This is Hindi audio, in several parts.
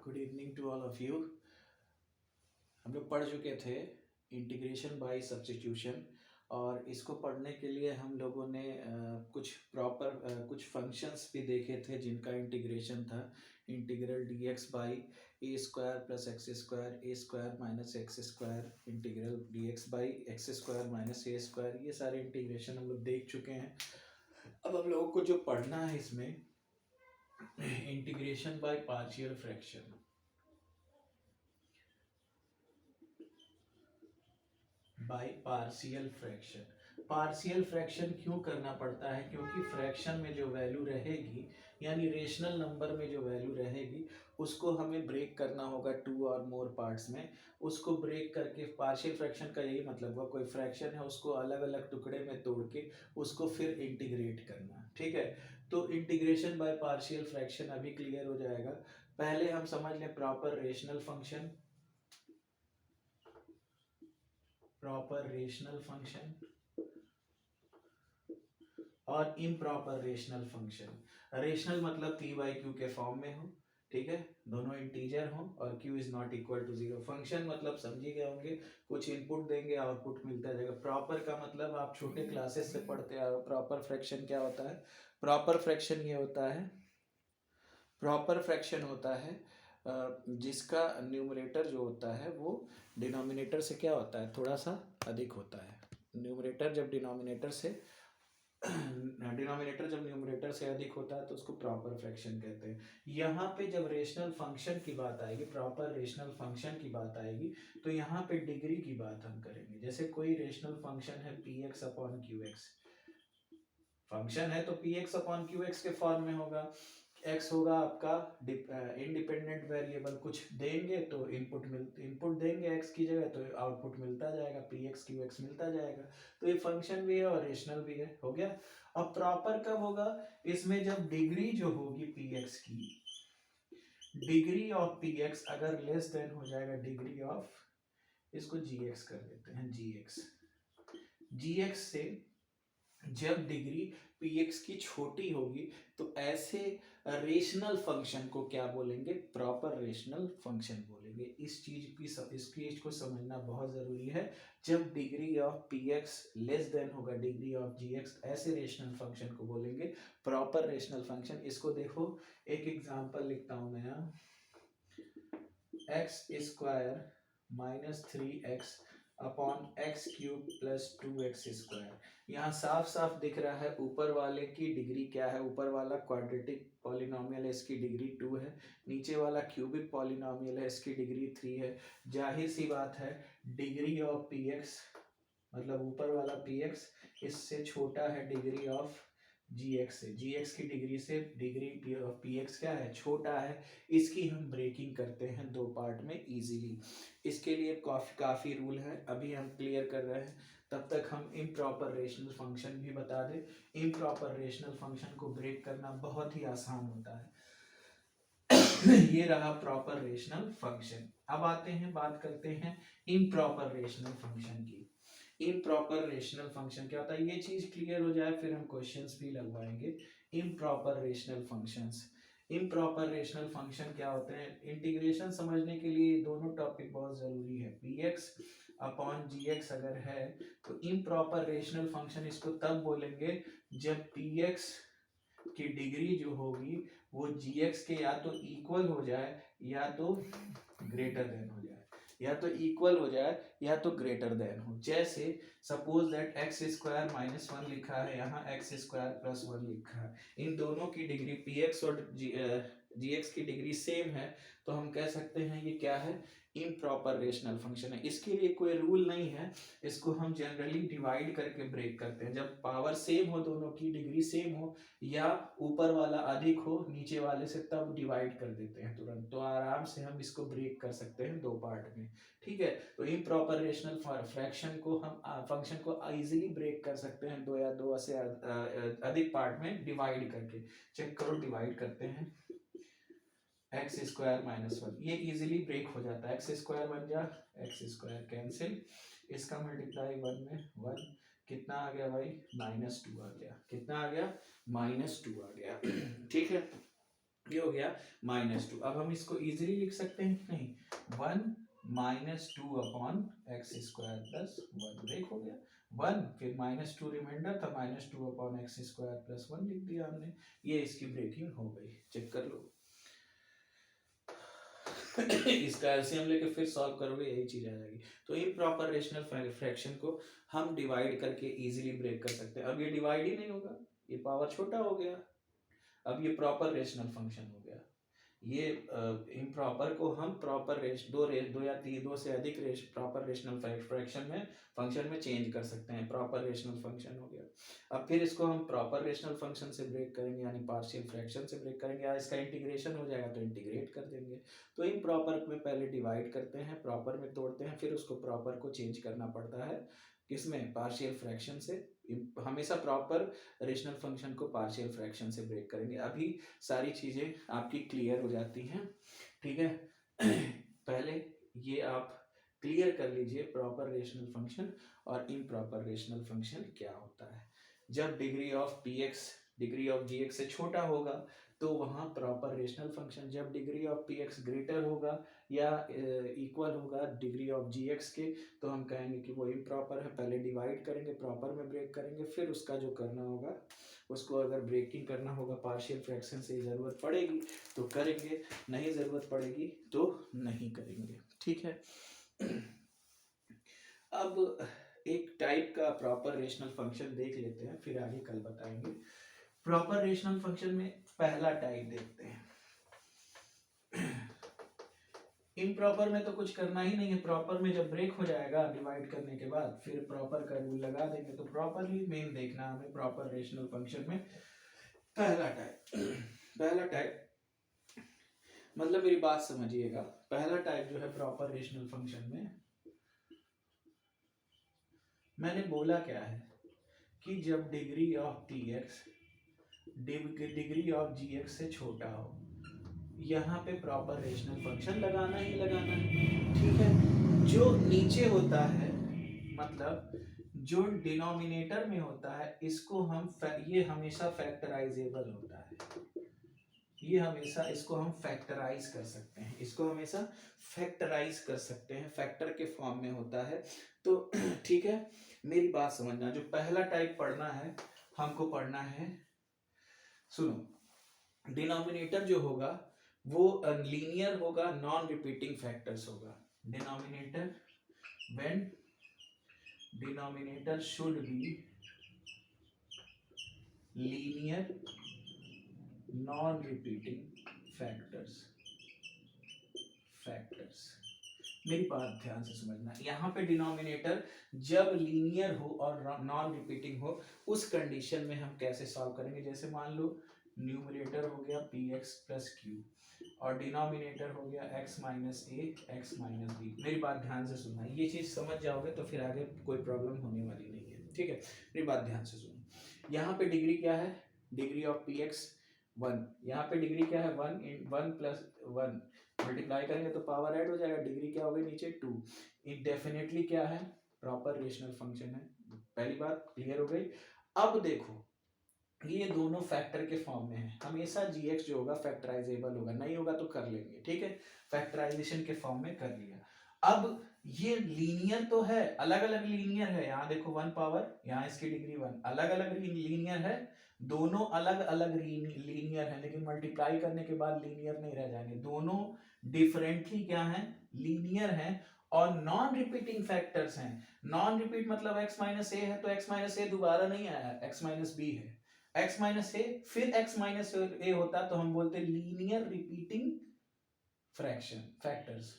Good evening to all of you. हम लोग पढ़ चुके थे इंटीग्रेशन बाय सब्स्टिट्यूशन, और इसको पढ़ने के लिए हम लोगों ने कुछ फंक्शंस भी देखे थे जिनका इंटीग्रेशन था। Integral D x by A square plus x square, A square minus x square, integral D x by x square minus A square, ये सारे इंटीग्रेशन हम लोग देख चुके हैं। अब हम लोगों को जो पढ़ना है इसमें integration by partial fraction. Bye partial fraction. Partial fraction क्यों करना पड़ता है? क्योंकि फ्रैक्शन में जो वैल्यू रहेगी, यानी रेशनल नंबर में जो वैल्यू रहेगी, उसको हमें ब्रेक करना होगा टू और मोर पार्ट्स में। उसको ब्रेक करके, पार्शियल फ्रैक्शन का यही मतलब हुआ, कोई फ्रैक्शन है उसको अलग अलग टुकड़े में तोड़ के उसको फिर इंटीग्रेट करना। ठीक है, तो इंटीग्रेशन बाय पार्शियल फ्रैक्शन अभी क्लियर हो जाएगा। पहले हम समझ लें proper rational function. Proper rational function और इम्प्रॉपर रेशनल फंक्शन। रेशनल मतलब पी बाई क्यू के फॉर्म में हो, ठीक है, दोनों इंटीजर हो और q is not equal to zero. Function मतलब समझी गए होंगे, कुछ इनपुट देंगे आउटपुट मिलता जाएगा। प्रॉपर का मतलब आप छोटे क्लासेस से पढ़ते आ रहे हो। प्रॉपर फ्रैक्शन क्या होता है? प्रॉपर फ्रैक्शन ये होता है, प्रॉपर फ्रैक्शन होता है जिसका न्यूमरेटर जो होता है वो डिनोमिनेटर से क्या होता है, थोड़ा सा अधिक होता है। न्यूमरेटर जब डिनोमिनेटर से डिनोमिनेटर जब न्यूमरेटर से अधिक होता है तो उसको प्रॉपर फ्रैक्शन कहते हैं। यहाँ पे जब रेशनल फंक्शन की बात आएगी, प्रॉपर रेशनल फंक्शन की बात आएगी, तो यहाँ पे डिग्री की बात हम करेंगे। जैसे कोई रेशनल फंक्शन है P x upon Q x, function है तो P x upon Q x के फॉर्म में होगा। एक्स होगा आपका इंडिपेंडेंट वेरिएबल, कुछ देंगे तो इनपुट देंगे एक्स की जगह तो आउटपुट मिलता जाएगा, पी एक्स क्यू एक्स मिलता जाएगा। तो ये फंक्शन भी है और रेशनल भी है, हो गया। अब प्रॉपर कब होगा? इसमें जब डिग्री जो होगी पी एक्स की, डिग्री ऑफ पी एक्स अगर लेस देन हो जाएगा डिग्री ऑफ, इसको जी एक्स कर देते हैं, जी एक्स। जी एक्स से जब डिग्री px की छोटी होगी तो ऐसे रेशनल फंक्शन को क्या बोलेंगे? प्रॉपर रेशनल फंक्शन बोलेंगे। इस चीज को समझना बहुत जरूरी है। जब degree of px less than होगा डिग्री ऑफ gx, ऐसे रेशनल फंक्शन को बोलेंगे प्रॉपर रेशनल फंक्शन। इसको देखो, एक एग्जांपल लिखता हूं मैं यहाँ। X square minus 3x upon x cube plus 2x square. यहाँ साफ साफ दिख रहा है ऊपर वाले की डिग्री क्या है। ऊपर वाला क्वाड्रेटिक पॉलिनोमियल है, इसकी डिग्री 2 है। नीचे वाला क्यूबिक पॉलिनोमियल है, इसकी डिग्री 3 है। जाहिर सी बात है डिग्री ऑफ पी एक्स, मतलब ऊपर वाला पी एक्स इससे छोटा है डिग्री ऑफ जी एक्स से। जी एक्स की डिग्री से डिग्री पी एक्स क्या है? छोटा है। इसकी हम ब्रेकिंग करते हैं दो पार्ट में इजीली। इसके लिए काफी रूल है, अभी हम क्लियर कर रहे हैं। तब तक हम इम्प्रॉपर रेशनल फंक्शन भी बता दें। इम्प्रॉपर रेशनल फंक्शन को ब्रेक करना बहुत ही आसान होता है। ये रहा प्रॉपर रेशनल फंक्शन। अब आते हैं, बात करते हैं इम्प्रॉपर रेशनल फंक्शन की। इम्प्रॉपर रेशनल फंक्शन क्या होता है, ये चीज क्लियर हो जाए फिर हम क्वेश्चंस भी लगवाएंगे। Improper rational functions, improper rational function क्या होते हैं? इंटीग्रेशन समझने के लिए दोनों टॉपिक बहुत जरूरी है। पी एक्स अपॉन जी एक्स अगर है तो इम्प्रॉपर रेशनल फंक्शन इसको तब बोलेंगे जब पी एक्स की डिग्री जो होगी वो जी एक्स के या तो इक्वल हो जाए या तो ग्रेटर देन हो जाए, या तो इक्वल हो जाए या तो ग्रेटर देन हो। जैसे suppose that x square minus 1 लिखा है, यहाँ एक्स स्क्वायर प्लस 1 लिखा है। इन दोनों की डिग्री पी एक्स और जी एक्स की डिग्री सेम है, तो हम कह सकते हैं ये क्या है? इम्प्रॉपर रेशनल फंक्शन है। इसके लिए कोई रूल नहीं है, इसको हम जनरली डिवाइड करके ब्रेक करते हैं। जब पावर सेम हो, दोनों की डिग्री सेम हो, या ऊपर वाला अधिक हो नीचे वाले से, तब डिवाइड कर देते हैं तुरंत, तो आराम से हम इसको ब्रेक कर सकते हैं दो पार्ट में। ठीक है, तो इम्प्रॉपर रेशनल फ्रैक्शन को हम फंक्शन को इजीली ब्रेक कर सकते हैं दो या दो से अधिक पार्ट में डिवाइड करके। चेक करो, डिवाइड करते हैं एक्स स्क्वायर माइनस 1, ये इजीली ब्रेक हो जाता है। एक्स स्क्वायर बन जा, एक्स स्क्वायर कैंसिल, इसका मल्टीप्लाई 1 में 1, कितना आ गया भाई? -2 आ गया। कितना आ गया? -2 आ गया। ठीक है, ये हो गया -2। अब हम इसको इजीली लिख सकते हैं कि नहीं, 1 -2 upon x square plus 1 break हो गया 1, फिर -2 रिमाइंडर था, -2 अपॉन एक्स स्क्वायर प्लस 1 लिख दिया हमने। ये इसकी ब्रेकिंग हो गई, चेक कर लो। इसका एलसीएम लेके फिर सॉल्व करोगे यही चीज आ जाएगी। तो इम्प्रॉपर रेशनल फ्रैक्शन को हम डिवाइड करके इजीली ब्रेक कर सकते हैं। अब ये डिवाइड ही नहीं होगा, ये पावर छोटा हो गया, अब ये प्रॉपर रेशनल फंक्शन हो गया। ये इम्प्रॉपर को हम प्रॉपर दो या तीन, दो से अधिक प्रॉपर रेशनल फ्रैक्शन में फंक्शन में चेंज कर सकते हैं, प्रॉपर रेशनल फंक्शन हो गया। अब फिर इसको हम प्रॉपर रेशनल फंक्शन से ब्रेक करेंगे, यानी पार्शियल फ्रैक्शन से ब्रेक करेंगे, या इसका इंटीग्रेशन हो जाएगा तो इंटीग्रेट कर देंगे। तो इम्प्रॉपर में पहले डिवाइड करते हैं, प्रॉपर में तोड़ते हैं, फिर उसको प्रॉपर को चेंज करना पड़ता है किसमें, पार्शियल फ्रैक्शन से। हमेशा प्रॉपर रेशनल फंक्शन को पार्शियल फ्रैक्शन से ब्रेक करेंगे। अभी सारी चीजें आपकी क्लियर हो जाती हैं, ठीक है। पहले ये आप क्लियर कर लीजिए प्रॉपर रेशनल फंक्शन और इम्प्रॉपर रेशनल फंक्शन क्या होता है। जब degree of P x degree of G x से छोटा होगा तो वहाँ प्रॉपर रेशनल फंक्शन, जब degree of P x greater होगा या इक्वल होगा डिग्री ऑफ जी एक्स के, तो हम कहेंगे कि वो इम्प्रॉपर है। पहले डिवाइड करेंगे, प्रॉपर में ब्रेक करेंगे, फिर उसका जो करना होगा उसको अगर ब्रेकिंग करना होगा पार्शियल फ्रैक्शन से ज़रूरत पड़ेगी तो करेंगे, नहीं ज़रूरत पड़ेगी तो नहीं करेंगे, ठीक है। अब एक टाइप का प्रॉपर रेशनल फंक्शन देख लेते हैं, फिर आगे कल बताएंगे। प्रॉपर रेशनल फंक्शन में पहला टाइप देखते हैं। इम्प्रॉपर में तो कुछ करना ही नहीं है, प्रॉपर में जब ब्रेक हो जाएगा डिवाइड करने के बाद फिर प्रॉपर का रूल लगा देंगे। तो प्रॉपरली मेन देखना हमें प्रॉपर रेशनल फंक्शन में पहला टाइप मतलब मेरी बात समझिएगा, पहला टाइप जो है प्रॉपर रेशनल फंक्शन में, मैंने बोला क्या है कि जब degree of T x degree of G x से छोटा हो, यहाँ पे प्रॉपर रेशनल फंक्शन लगाना ही लगाना है, ठीक है। जो नीचे होता है मतलब जो डिनोमिनेटर में होता है इसको हम ये हमेशा फैक्टराइजेबल होता है, ये हमेशा इसको हम फैक्टराइज कर सकते हैं, इसको हमेशा फैक्टराइज कर सकते हैं, फैक्टर के फॉर्म में होता है। तो ठीक है, मेरी बात समझना, जो पहला टाइप पढ़ना है हमको पढ़ना है, सुनो, डिनोमिनेटर जो होगा वो लीनियर होगा, नॉन रिपीटिंग फैक्टर्स होगा। Denominator when denominator should be linear non repeating factors मेरी बात ध्यान से समझना, यहाँ पे डिनोमिनेटर जब लीनियर हो और नॉन रिपीटिंग हो उस कंडीशन में हम कैसे सॉल्व करेंगे। जैसे मान लो न्यूमरेटर हो गया पी एक्स प्लस क्यू और डिनोमिनेटर हो गया x माइनस ए एक्स माइनस बी। मेरी बात ध्यान से सुनना, ये चीज समझ जाओगे तो फिर आगे कोई प्रॉब्लम होने वाली नहीं है, ठीक है। मेरी बात ध्यान से सुनो, यहाँ पे डिग्री क्या है, डिग्री ऑफ पी एक्स 1, यहाँ पे डिग्री क्या है 1 इन 1 प्लस 1 मल्टीप्लाई करेंगे तो पावर ऐड हो जाएगा, डिग्री क्या हो गई नीचे 2। ये डेफिनेटली क्या है, प्रॉपर रेशनल फंक्शन है, पहली बात क्लियर हो गई। अब देखो ये दोनों फैक्टर के फॉर्म में है, हमेशा gx जो होगा फैक्टराइजेबल होगा, नहीं होगा तो कर लेंगे, ठीक है। फैक्टराइजेशन के फॉर्म में कर लिया। अब ये लीनियर तो है, अलग अलग लीनियर है, यहाँ देखो 1 पावर, यहाँ इसकी डिग्री 1, अलग अलग लीनियर है, दोनों अलग अलग लीनियर है, लेकिन मल्टीप्लाई करने के बाद लीनियर नहीं रह जाएंगे, दोनों डिफरेंटली क्या है, लीनियर है और नॉन रिपीटिंग फैक्टर्स हैं। नॉन रिपीट मतलब x माइनस ए है तो x माइनस ए दोबारा नहीं आया, x माइनस बी है, x माइनस ए फिर x माइनस ए होता तो हम बोलते लीनियर रिपीटिंग फ्रैक्शन फैक्टर्स,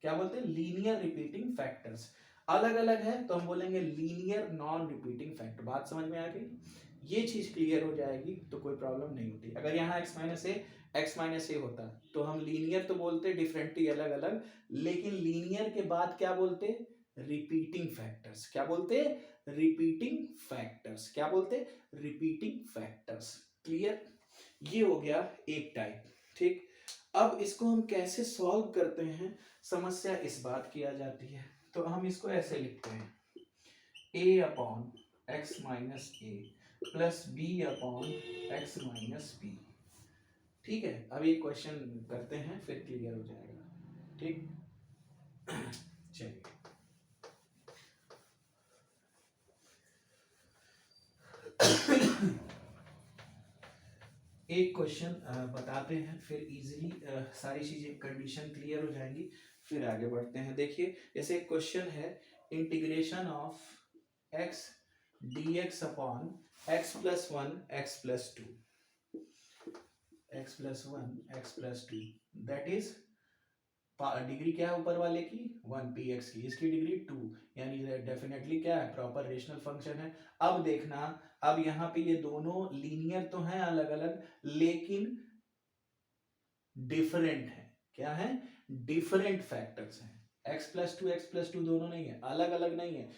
क्या बोलते हैं, लीनियर रिपीटिंग फैक्टर्स। अलग अलग है तो हम बोलेंगे लीनियर नॉन रिपीटिंग फैक्टर। बात समझ में आ गई, ये चीज क्लियर हो जाएगी तो कोई प्रॉब्लम नहीं होती। अगर यहाँ x माइनस ए होता तो हम लीनियर तो बोलते डिफरेंटली अलग अलग, लेकिन लीनियर के बाद क्या बोलते, रिपीटिंग फैक्टर्स, क्या बोलते, रिपीटिंग फैक्टर्स, क्या बोलते, रिपीटिंग फैक्टर्स। क्लियर, ये हो गया एक टाइप, ठीक। अब इसको हम कैसे सॉल्व करते हैं, समस्या इस बात की आ जाती है, तो हम इसको ऐसे लिखते हैं a upon x minus a plus b upon x minus b. ठीक है, अब एक क्वेश्चन करते हैं फिर क्लियर हो जाएगा। ठीक, चलिए एक क्वेश्चन बताते हैं, फिर इजीली सारी चीजें कंडीशन क्लियर हो जाएंगी, फिर आगे बढ़ते हैं। देखिए जैसे एक क्वेश्चन है, integration of x dx upon x plus one x plus two, x plus one x plus to, that is degree क्या है ऊपर वाले की 1 px की, इसकी डिग्री 2, यानी डेफिनेटली क्या है, प्रॉपर रेशनल फंक्शन है। अब देखना, अब यहाँ पे ये दोनों लीनियर तो हैं अलग अलग, लेकिन डिफरेंट है। क्या है, डिफरेंट फैक्टर्स हैं। x+2 दोनों नहीं है, अलग अलग नहीं है,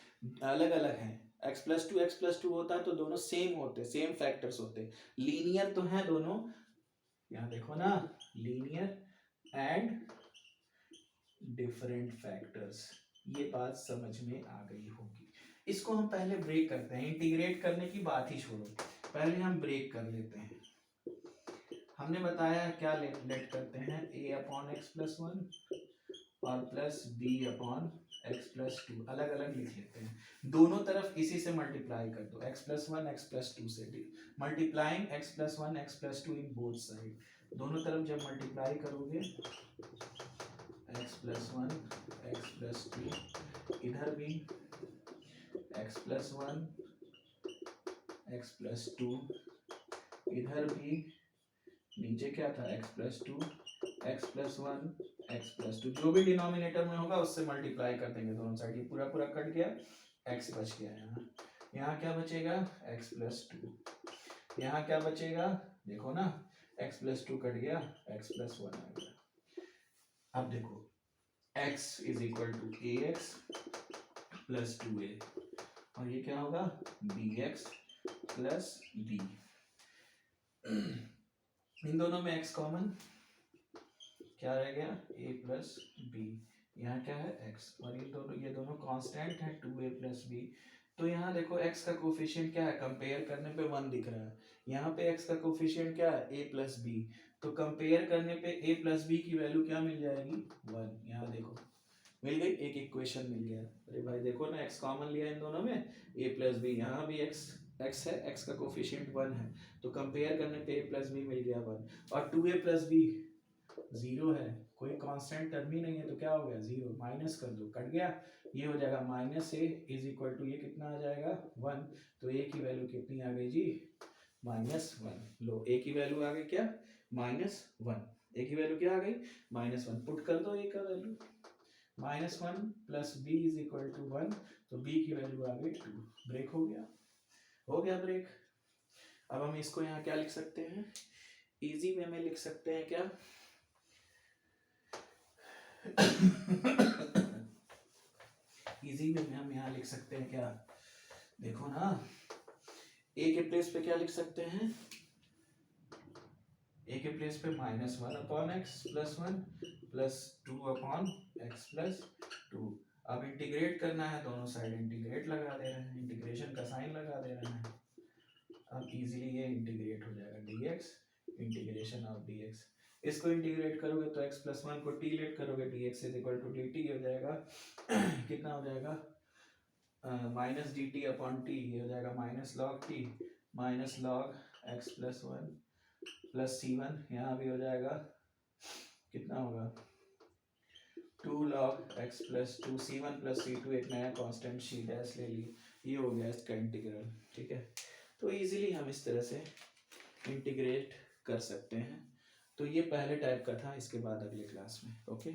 अलग अलग हैं। x+2 होता तो दोनों सेम होते, सेम फैक्टर्स होते। लीनियर तो हैं दोनों, यहां देखो ना, लीनियर एंड डिफरेंट फैक्टर्स, ये बात समझ में आ गई होगी। इसको हम पहले ब्रेक करते हैं, इंटीग्रेट करने की बात ही छोड़ो, पहले हम ब्रेक कर लेते हैं। हमने बताया क्या लेट करते हैं, a upon x plus one और plus b upon x plus two, अलग अलग लिख लेते हैं। दोनों तरफ इसी से मल्टीप्लाई कर दो, x plus one x plus two से, multiplying x plus one x plus two in both side, दोनों तरफ जब मल्टीप्लाई करोगे x plus one x plus two, इधर भी x plus one x plus two, इधर भी नीचे क्या था, x plus two x plus one x plus two, जो भी डिनोमिनेटर में होगा उससे मल्टीप्लाई कर देंगे दोनों साइड, ये पूरा पूरा कट गया, x बच गया। यहाँ यहाँ क्या बचेगा, x प्लस टू, यहाँ क्या बचेगा, देखो ना, x प्लस टू कट गया, x प्लस वन आ गया। अब देखो x is equal to a x plus two a, और ये क्या होगा, बी एक्स प्लस बी। इन दोनों में x कॉमन, क्या रह गया, a प्लस बी, यहाँ क्या है x, और ये दोनों कांस्टेंट है 2a प्लस बी। तो यहाँ देखो x का कोफिशिएंट क्या है, कंपेयर करने पे 1 दिख रहा है, यहाँ पे x का कोफिशिएंट क्या है, a प्लस बी, तो कंपेयर करने पे a प्लस बी की वैल्यू क्या मिल जाएगी, 1। यहाँ देखो मिल गई, एक इक्वेशन मिल गया। अरे भाई देखो ना, x कॉमन लिया इन दोनों में, a प्लस बी, यहाँ भी x है, x का कोफिशिएंट 1 है, तो कंपेयर करने पे a प्लस बी मिल गया 1, और 2a प्लस बी 0 है, कोई कांस्टेंट टर्म ही नहीं है, तो क्या हो गया, 0, माइनस कर दो, कट गया, ये हो जाएगा minus a is equal to, ये कितना आ जाएगा 1, तो ए की वैल्यू कितनी आ गई जी, -1। लो ए की वैल्यू आ गई क्या, -1, ए की वैल्यू क्या आ गई, -1, पुट कर दो ए का value, -1 plus b is equal to 1, तो बी की वैल्यू आ गई 2, ब्रेक हो गया, हो गया ब्रेक। अब हम इसको यहाँ क्या लिख सकते हैं, इजी वे में लिख सकते हैं क्या, इजी वे में हम यहाँ लिख सकते हैं क्या, देखो ना, ए के प्लेस पे क्या लिख सकते हैं, ए के प्लेस पे -1 upon x plus one plus 2 upon x plus to. अब इंटीग्रेट करना है, दोनों साइड इंटीग्रेट लगा दे रहे हैं, इंटीग्रेशन का साइन लगा दे रहे हैं, अब इजीली ये इंटीग्रेट हो जाएगा, dx इंटीग्रेशन ऑफ dx, इसको इंटीग्रेट करोगे तो x प्लस वन को t लेट करोगे, dx is equal to dt हो जाएगा, कितना हो जाएगा, minus d t upon t, ये हो जाएगा minus log t minus log x plus one plus c one, यहाँ भी हो जाएगा, कितना होगा, 2 log x plus two c one plus c two, एक नया कांस्टेंट सी डैश ले लिए, ये हो गया इसका इंटीग्रल। ठीक है, तो इजीली हम इस तरह से इंटीग्रेट कर सकते हैं। तो ये पहले टाइप का था, इसके बाद अगले क्लास में। ओके।